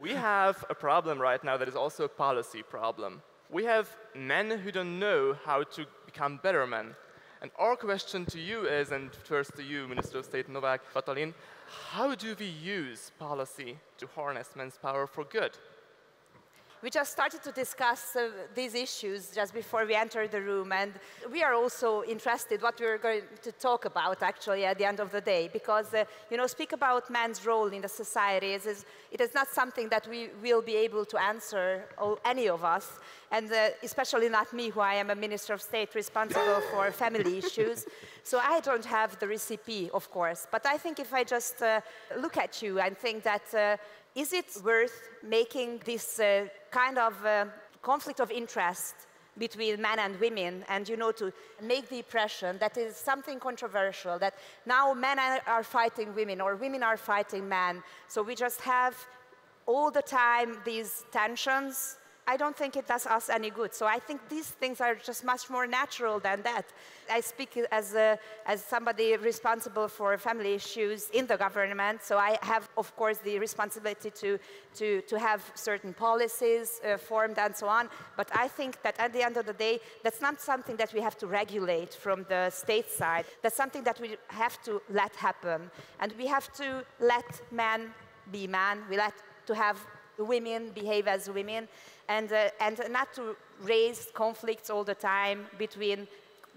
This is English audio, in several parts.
We have a problem right now that is also a policy problem. We have men who don't know how to become better men. And our question to you is, and first to you, Minister of State Novák, Katalin, how do we use policy to harness men's power for good? We just started to discuss these issues just before we entered the room, and we are also interested what we're going to talk about actually at the end of the day, because speak about men's role in the society it is not something that we will be able to answer, any of us, and especially not me, who I am a Minister of State responsible for family issues. So I don't have the recipe, of course, but I think if I just look at you and think that is it worth making this kind of conflict of interest between men and women, and to make the impression that is something controversial, that now men are fighting women or women are fighting men, so we just have all the time these tensions? I don't think it does us any good. So I think these things are just much more natural than that. I speak as somebody responsible for family issues in the government, so I have, of course, the responsibility to have certain policies formed and so on. But I think that at the end of the day, that's not something that we have to regulate from the state side. That's something that we have to let happen. And we have to let men be men. We have to have women behave as women, and not to raise conflicts all the time between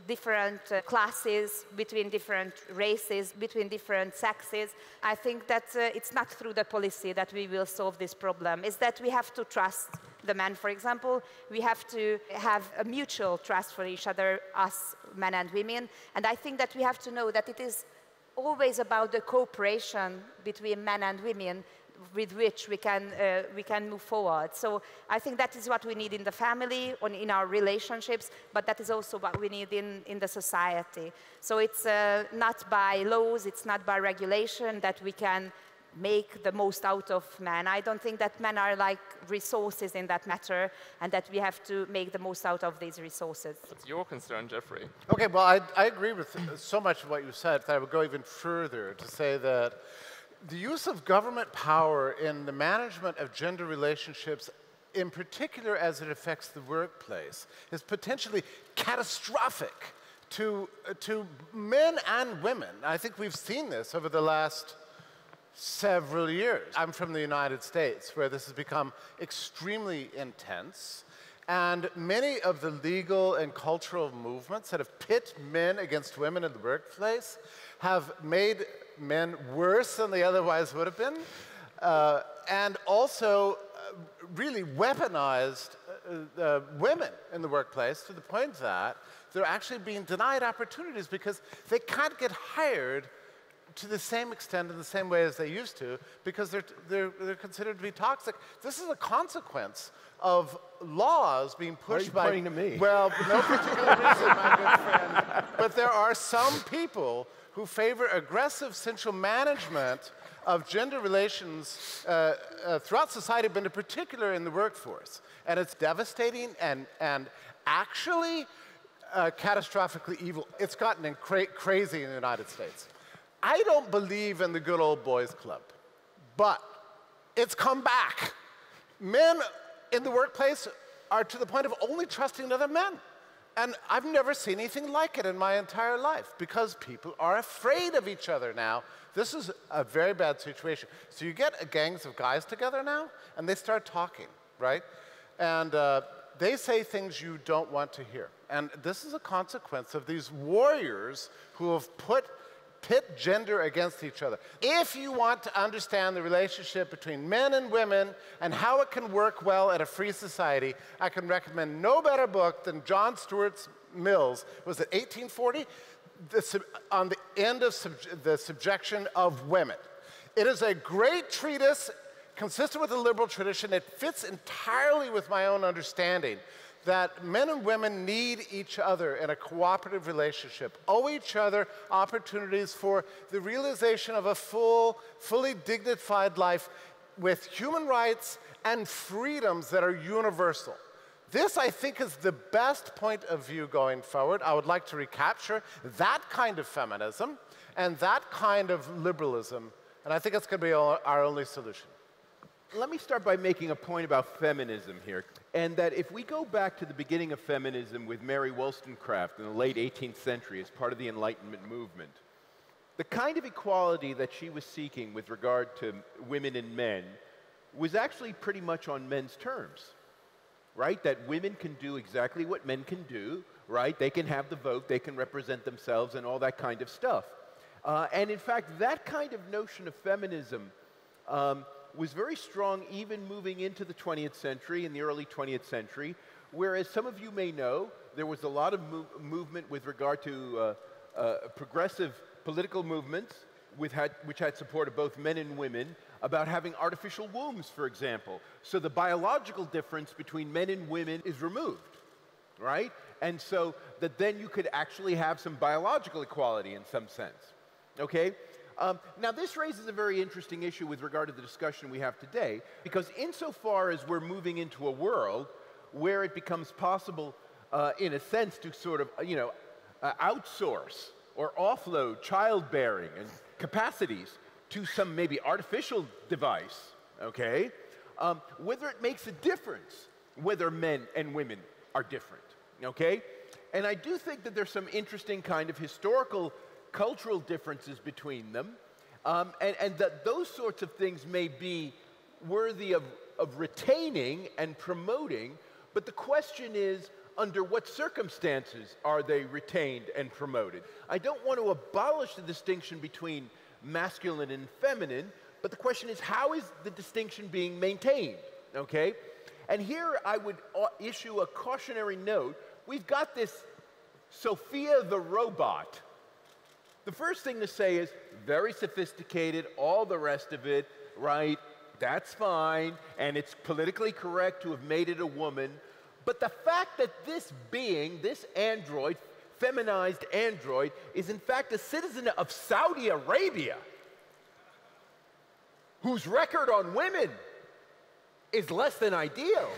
different classes, between different races, between different sexes. I think that it's not through the policy that we will solve this problem. It's that we have to trust the men, for example. We have to have a mutual trust for each other, us men and women. And I think that we have to know that it is always about the cooperation between men and women with which we can move forward. So I think that is what we need in the family, in our relationships, but that is also what we need in the society. So it's not by laws, it's not by regulation that we can make the most out of men. I don't think that men are like resources in that matter, and that we have to make the most out of these resources. What's your concern, Jeffrey? Okay, well, I agree with so much of what you said, that I would go even further to say that the use of government power in the management of gender relationships, in particular as it affects the workplace, is potentially catastrophic to men and women. I think we've seen this over the last several years. I'm from the United States, where this has become extremely intense. And many of the legal and cultural movements that have pit men against women in the workplace have made men worse than they otherwise would have been, and also really weaponized women in the workplace to the point that they're actually being denied opportunities because they can't get hired to the same extent in the same way as they used to, because they're considered to be toxic. This is a consequence of laws being pushed by... Why are you pointing to me? Well, no particular reason, my good friend. But there are some people who favor aggressive central management of gender relations throughout society, but in particular in the workforce. And it's devastating and actually catastrophically evil. It's gotten crazy in the United States. I don't believe in the good old boys club, but it's come back. Men in the workplace are to the point of only trusting other men. And I've never seen anything like it in my entire life, because people are afraid of each other now. This is a very bad situation. So you get gangs of guys together now, and they start talking, right? And they say things you don't want to hear. And this is a consequence of these warriors who have pit gender against each other. If you want to understand the relationship between men and women and how it can work well in a free society, I can recommend no better book than John Stuart's Mills. Was it 1840? On the end of the subjection of women. It is a great treatise consistent with the liberal tradition. It fits entirely with my own understanding that men and women need each other in a cooperative relationship, owe each other opportunities for the realization of a fully dignified life with human rights and freedoms that are universal. This, I think, is the best point of view going forward. I would like to recapture that kind of feminism and that kind of liberalism, and I think it's going to be our only solution. Let me start by making a point about feminism here, and that if we go back to the beginning of feminism with Mary Wollstonecraft in the late 18th century as part of the Enlightenment movement, the kind of equality that she was seeking with regard to women and men was actually pretty much on men's terms, right? That women can do exactly what men can do, right? They can have the vote, they can represent themselves and all that kind of stuff. And in fact, that kind of notion of feminism was very strong even moving into the 20th century, in the early 20th century, whereas some of you may know, there was a lot of movement with regard to progressive political movements which had support of both men and women about having artificial wombs, for example. So the biological difference between men and women is removed, right? And so that then you could actually have some biological equality in some sense, okay? Now, this raises a very interesting issue with regard to the discussion we have today, because insofar as we're moving into a world where it becomes possible, in a sense, to sort of, outsource or offload childbearing and capacities to some maybe artificial device, okay, whether it makes a difference whether men and women are different, okay? And I do think that there's some interesting kind of historical cultural differences between them, and that those sorts of things may be worthy of retaining and promoting, but the question is, under what circumstances are they retained and promoted? I don't want to abolish the distinction between masculine and feminine, but the question is, how is the distinction being maintained, okay? And here I would issue a cautionary note. We've got this Sophia the robot. The first thing to say is, very sophisticated, all the rest of it, right? That's fine, and it's politically correct to have made it a woman. But the fact that this being, this android, feminized android, is in fact a citizen of Saudi Arabia, whose record on women is less than ideal,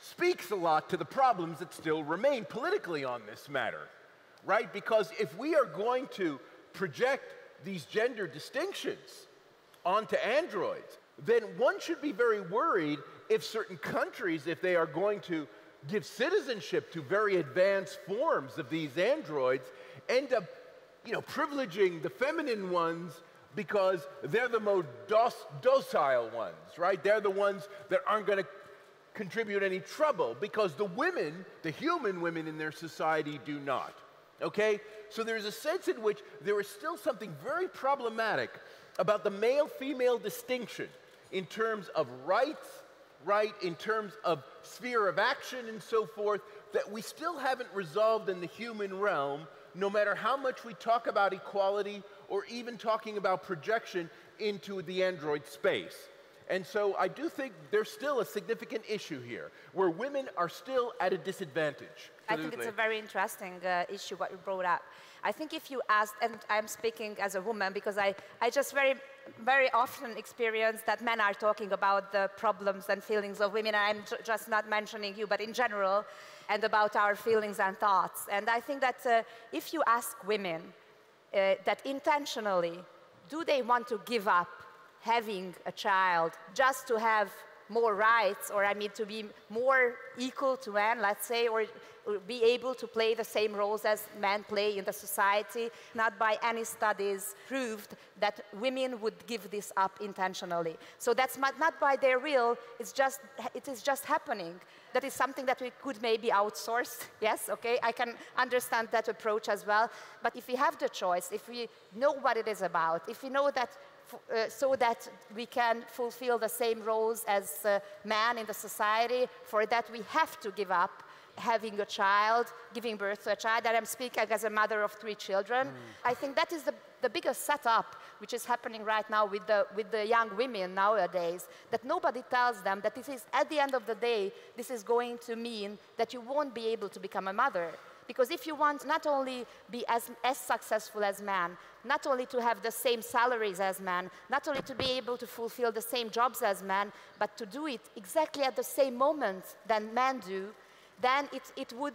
speaks a lot to the problems that still remain politically on this matter. Right? Because if we are going to project these gender distinctions onto androids, then one should be very worried if certain countries, if they are going to give citizenship to very advanced forms of these androids, end up, privileging the feminine ones because they're the most docile ones, right? They're the ones that aren't going to contribute any trouble because the women, the human women in their society do not. Okay? So there's a sense in which there is still something very problematic about the male-female distinction in terms of rights, right, in terms of sphere of action and so forth, that we still haven't resolved in the human realm, no matter how much we talk about equality or even talking about projection into the android space. And so I do think there's still a significant issue here, where women are still at a disadvantage. I think it's a very interesting issue what you brought up. I think if you asked, and I'm speaking as a woman because I just very often experience that men are talking about the problems and feelings of women, and I'm just not mentioning you, but in general, and about our feelings and thoughts. And I think that if you ask women that intentionally, do they want to give up having a child just to have more rights, or to be more equal to men, let's say, or be able to play the same roles as men play in the society. Not by any studies proved that women would give this up intentionally. So that's not by their will, it is just happening. That is something that we could maybe outsource, yes, okay? I can understand that approach as well. But if we have the choice, if we know what it is about, if we know that so that we can fulfill the same roles as men in the society, for that we have to give up having a child, giving birth to a child, and I'm speaking as a mother of 3 children. I think that is the biggest setup which is happening right now with the young women nowadays, that nobody tells them that this is, at the end of the day, this is going to mean that you won't be able to become a mother. Because if you want not only be as successful as men, not only to have the same salaries as men, not only to be able to fulfill the same jobs as men, but to do it exactly at the same moment than men do, then it would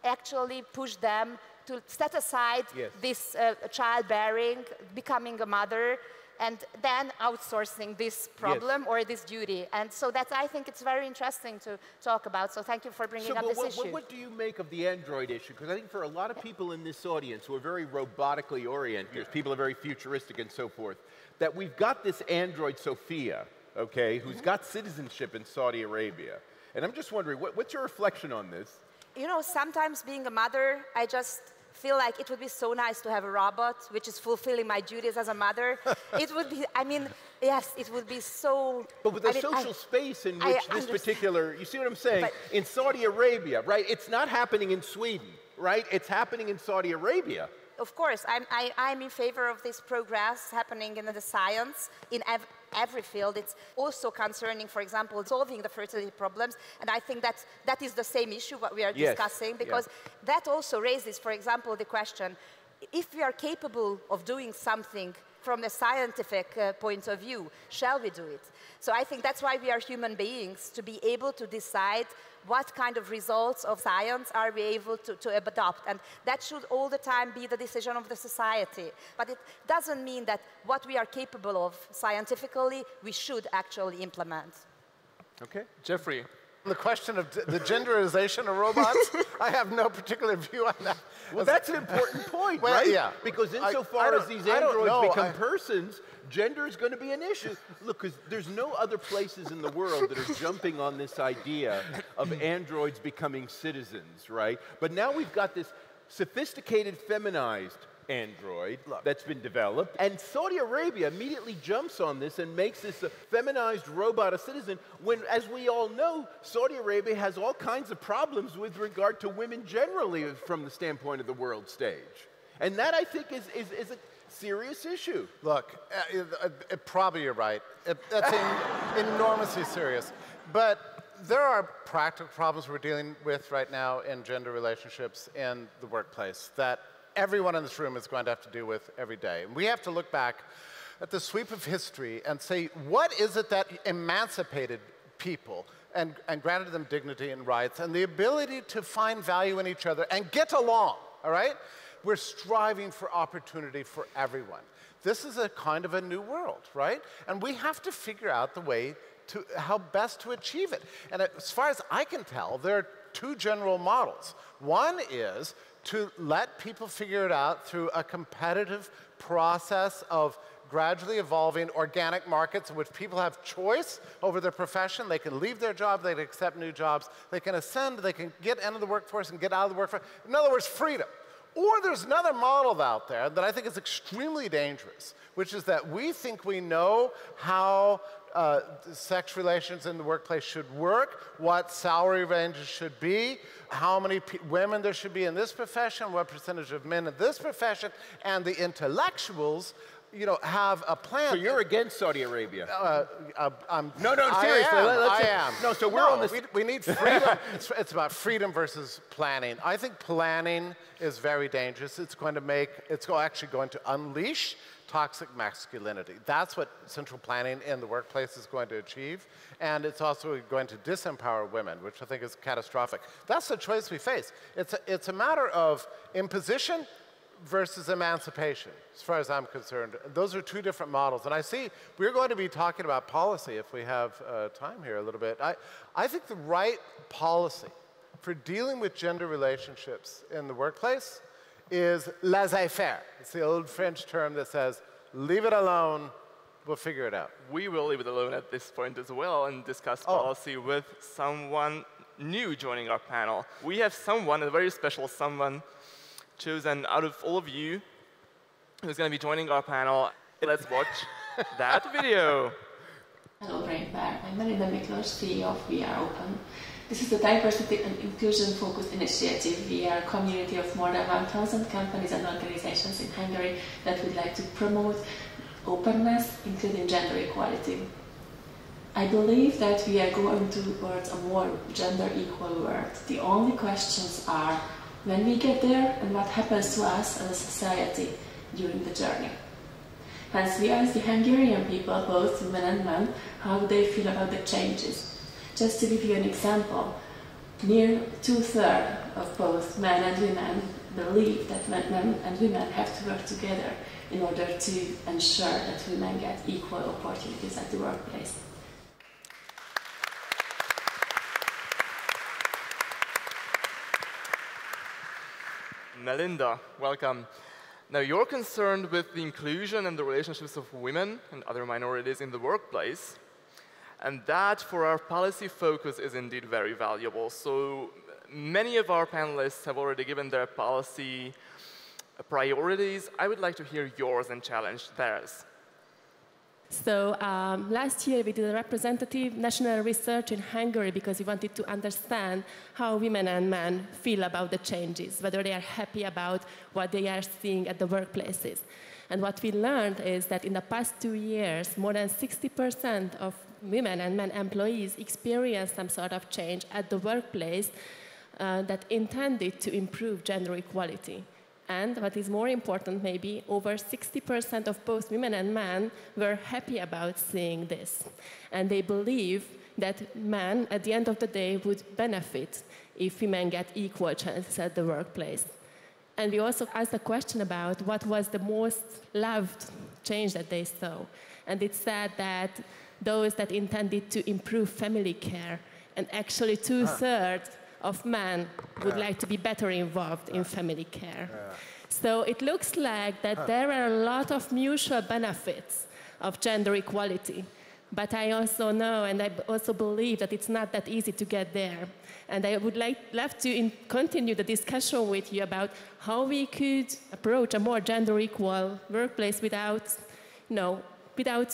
actually push them to set aside this childbearing, becoming a mother, and then outsourcing this problem or this duty. And so that's, I think it's very interesting to talk about. So thank you for bringing up this issue. What do you make of the Android issue? Because I think for a lot of people in this audience who are very robotically oriented, people are very futuristic and so forth, that we've got this Android Sophia, okay, who's got citizenship in Saudi Arabia. And I'm just wondering, what's your reflection on this? You know, sometimes being a mother, I just feel like it would be so nice to have a robot which is fulfilling my duties as a mother. It would be, I mean, yes, it would be so... But with the social space in which this particular, you see what I'm saying? But in Saudi Arabia, right? It's not happening in Sweden, right? It's happening in Saudi Arabia. Of course, I'm in favor of this progress happening in the science, in every field. It's also concerning, for example, solving the fertility problems. And I think that is the same issue what we are discussing, because that also raises, for example, the question, if we are capable of doing something from a scientific point of view, shall we do it? So I think that's why we are human beings, to be able to decide what kind of results of science are we able to adopt. And that should all the time be the decision of the society. But it doesn't mean that what we are capable of scientifically, we should actually implement. Okay. Jeffrey. The question of the genderization of robots, I have no particular view on that. Well, that's an important point, right? Yeah. Because insofar as these androids become persons, gender is going to be an issue. Look, because there's no other places in the world that are jumping on this idea of androids becoming citizens, right? But now we've got this sophisticated, feminized android that's been developed, and Saudi Arabia immediately jumps on this and makes this a feminized robot a citizen, when, as we all know, Saudi Arabia has all kinds of problems with regard to women generally from the standpoint of the world stage. And that, I think, is a serious issue. Look, probably you're right. That's enormously serious. But there are practical problems we're dealing with right now in gender relationships in the workplace that everyone in this room is going to have to deal with every day. And we have to look back at the sweep of history and say, what is it that emancipated people and granted them dignity and rights and the ability to find value in each other and get along, all right? We're striving for opportunity for everyone. This is a kind of a new world, right? And we have to figure out the way to how best to achieve it. And as far as I can tell, there are two general models. One is to let people figure it out through a competitive process of gradually evolving organic markets in which people have choice over their profession. They can leave their job, they can accept new jobs, they can ascend, they can get into the workforce and get out of the workforce. In other words, freedom. Or there's another model out there that I think is extremely dangerous, which is that we think we know how sex relations in the workplace should work, what salary ranges should be, how many women there should be in this profession, what percentage of men in this profession, and the intellectuals, you know, have a plan. So you're against Saudi Arabia? No, seriously. I am. No, so we're on this. We need freedom. It's about freedom versus planning. I think planning is very dangerous. It's actually going to unleash toxic masculinity. That's what central planning in the workplace is going to achieve. And it's also going to disempower women, which I think is catastrophic. That's the choice we face. It's a matter of imposition versus emancipation, as far as I'm concerned. Those are two different models. And I see we're going to be talking about policy if we have time here a little bit. I think the right policy for dealing with gender relationships in the workplace is laissez-faire. It's the old French term that says, leave it alone, we'll figure it out. We will leave it alone at this point as well and discuss policy with someone new joining our panel. We have someone, a very special someone, chosen out of all of you who's going to be joining our panel. Let's watch that video. Hello, Brain Pair. I'm Marina Miklos, CEO of We Are Open. This is a diversity and inclusion-focused initiative. We are a community of more than 1,000 companies and organizations in Hungary that would like to promote openness, including gender equality. I believe that we are going towards a more gender-equal world. The only questions are when we get there and what happens to us as a society during the journey. Hence, we ask the Hungarian people, both women and men, how they feel about the changes. Just to give you an example, near 2/3 of both men and women believe that men and women have to work together in order to ensure that women get equal opportunities at the workplace. Melinda, welcome. Now, you're concerned with the inclusion and the relationships of women and other minorities in the workplace, and that, for our policy focus, is indeed very valuable. So many of our panelists have already given their policy priorities. I would like to hear yours and challenge theirs. So last year we did a representative national research in Hungary because we wanted to understand how women and men feel about the changes, whether they are happy about what they are seeing at the workplaces. And what we learned is that in the past 2 years, more than 60% of women and men employees experienced some sort of change at the workplace that intended to improve gender equality. And what is more important, maybe over 60% of both women and men were happy about seeing this. And they believe that men, at the end of the day, would benefit if women get equal chances at the workplace. And we also asked a question about what was the most loved change that they saw. And it said that those that intended to improve family care, and actually 2/3 of men would like to be better involved in family care. So it looks like that there are a lot of mutual benefits of gender equality. But I also know and I also believe that it's not that easy to get there. And I would love to continue the discussion with you about how we could approach a more gender equal workplace without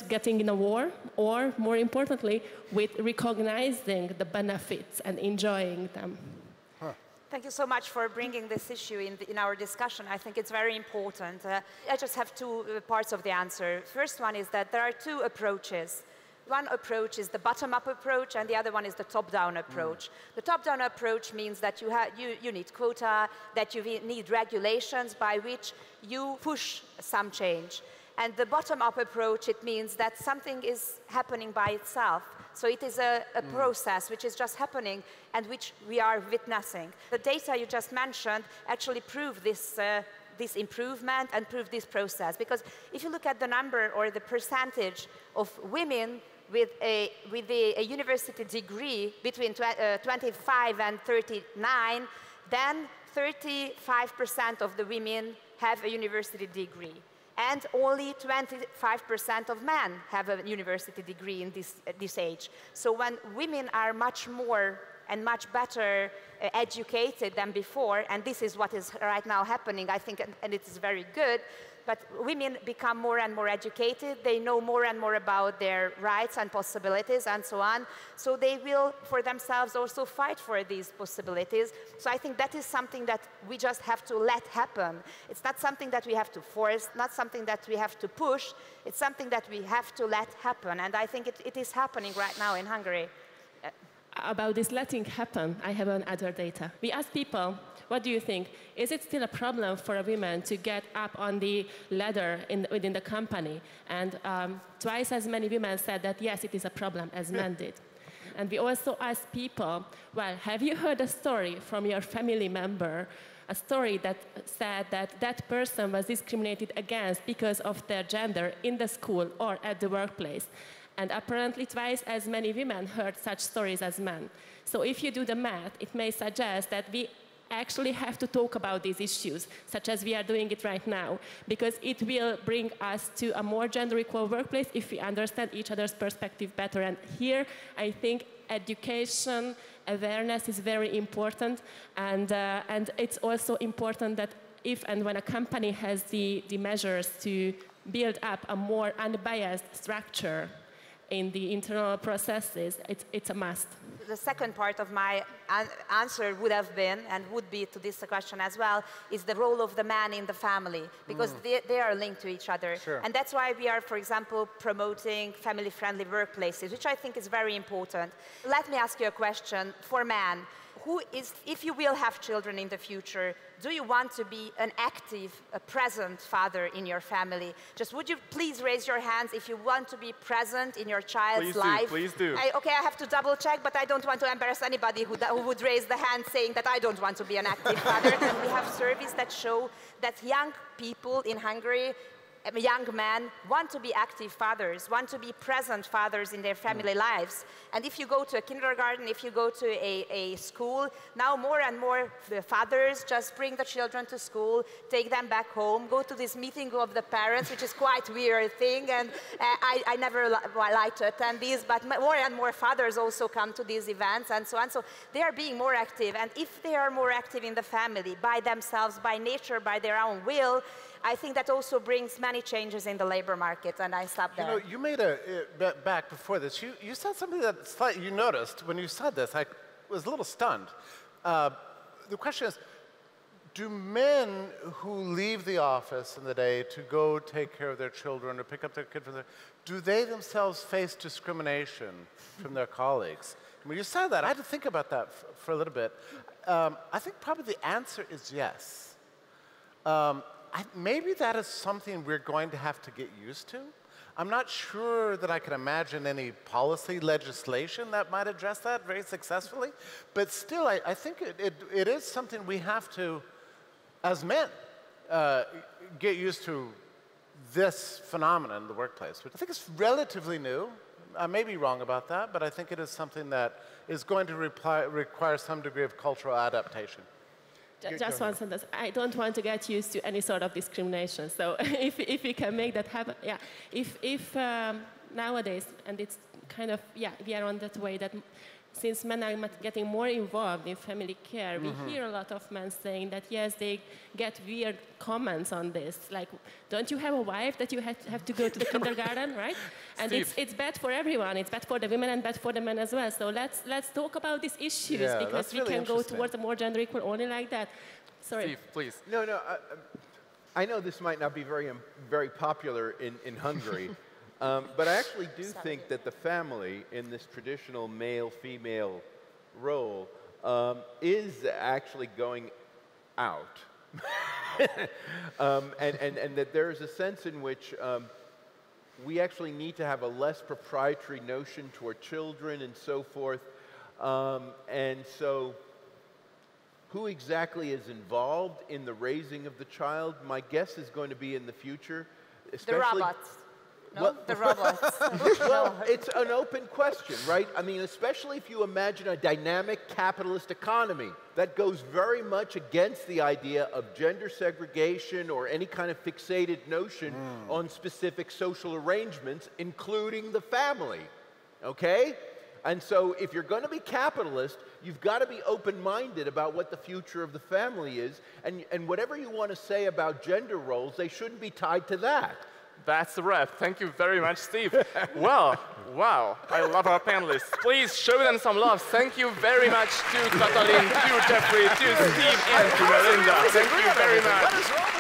getting in a war, or more importantly, with recognizing the benefits and enjoying them. Thank you so much for bringing this issue in our discussion. I think it's very important. I just have two parts of the answer. First one is that there are two approaches. One approach is the bottom-up approach, and the other one is the top-down approach. The top-down approach means that you need quota, that you need regulations by which you push some change. And the bottom-up approach, it means that something is happening by itself. So it is a process which is just happening and which we are witnessing. The data you just mentioned actually prove this improvement and prove this process. Because if you look at the number or the percentage of women with a university degree between 25 and 39, then 35% of the women have a university degree. And only 25% of men have a university degree in this age. So when women are much more and much better educated than before, and this is what is right now happening, I think, and it is very good, but women become more and more educated, they know more and more about their rights and possibilities and so on, so they will, for themselves, also fight for these possibilities. So I think that is something that we just have to let happen. It's not something that we have to force, not something that we have to push, it's something that we have to let happen, and I think it is happening right now in Hungary. About this letting happen, I have other data. We asked people, what do you think? Is it still a problem for a woman to get up on the ladder within the company? And twice as many women said that yes, it is a problem as men did. And we also asked people, well, have you heard a story from your family member, a story that said that that person was discriminated against because of their gender in the school or at the workplace? And apparently twice as many women heard such stories as men. So if you do the math, it may suggest that we actually have to talk about these issues, such as we are doing it right now, because it will bring us to a more gender equal workplace if we understand each other's perspective better. And here, I think education, awareness is very important, and it's also important that if and when a company has the measures to build up a more unbiased structure in the internal processes, it's a must. The second part of my answer would have been, and would be to this question as well, is the role of the man in the family, because they are linked to each other. Sure. And that's why we are, for example, promoting family-friendly workplaces, which I think is very important. Let me ask you a question. For men, if you will have children in the future, do you want to be an active, a present father in your family? Just would you please raise your hands if you want to be present in your child's life? Please do. Okay, I have to double check, but I don't want to embarrass anybody who would raise the hand saying that I don't want to be an active father. We have surveys that show that young people in Hungary, young men, want to be active fathers, want to be present fathers in their family lives. And if you go to a kindergarten, if you go to a school, now more and more the fathers just bring the children to school, take them back home, go to this meeting of the parents, which is quite a weird thing, and I never like to attend these, but more and more fathers also come to these events and so on. So they are being more active, and if they are more active in the family, by themselves, by nature, by their own will, I think that also brings many changes in the labor market, and I stop there. You know, you made back before this, you said something that you noticed when you said this. I was a little stunned. The question is, do men who leave the office in the day to go take care of their children or pick up their kid from their, do they themselves face discrimination from their colleagues? When you said that, I had to think about that for a little bit. I think probably the answer is yes. Maybe that is something we're going to have to get used to. I'm not sure that I can imagine any policy legislation that might address that very successfully, but still, I think it is something we have to, as men, get used to this phenomenon in the workplace, which I think is relatively new. I may be wrong about that, but I think it is something that is going to require some degree of cultural adaptation. Just one sentence. I don't want to get used to any sort of discrimination. So if we can make that happen, yeah. If nowadays, and it's kind of, yeah, we are on that way that since men are getting more involved in family care, we hear a lot of men saying that, yes, they get weird comments on this. Like, don't you have a wife that you have to go to the kindergarten, right? And it's bad for everyone. It's bad for the women and bad for the men as well. So let's talk about these issues, because we really can go towards a more gender equal only like that. Sorry. Steve, please. No, I know this might not be very popular in Hungary. But I actually do think that the family in this traditional male-female role is actually going out. And that there is a sense in which we actually need to have a less proprietary notion toward children and so forth. And so who exactly is involved in the raising of the child, my guess is going to be in the future. The robots. No, well, the robots. Well, it's an open question, right? I mean, especially if you imagine a dynamic capitalist economy that goes very much against the idea of gender segregation or any kind of fixated notion on specific social arrangements, including the family, okay? And so if you're going to be capitalist, you've got to be open-minded about what the future of the family is, and whatever you want to say about gender roles, they shouldn't be tied to that. That's a wrap. Thank you very much, Steve. Well, wow, I love our panelists. Please show them some love. Thank you very much to Katalin, to Jeffrey, to Steve, and to Melinda. Thank you very much.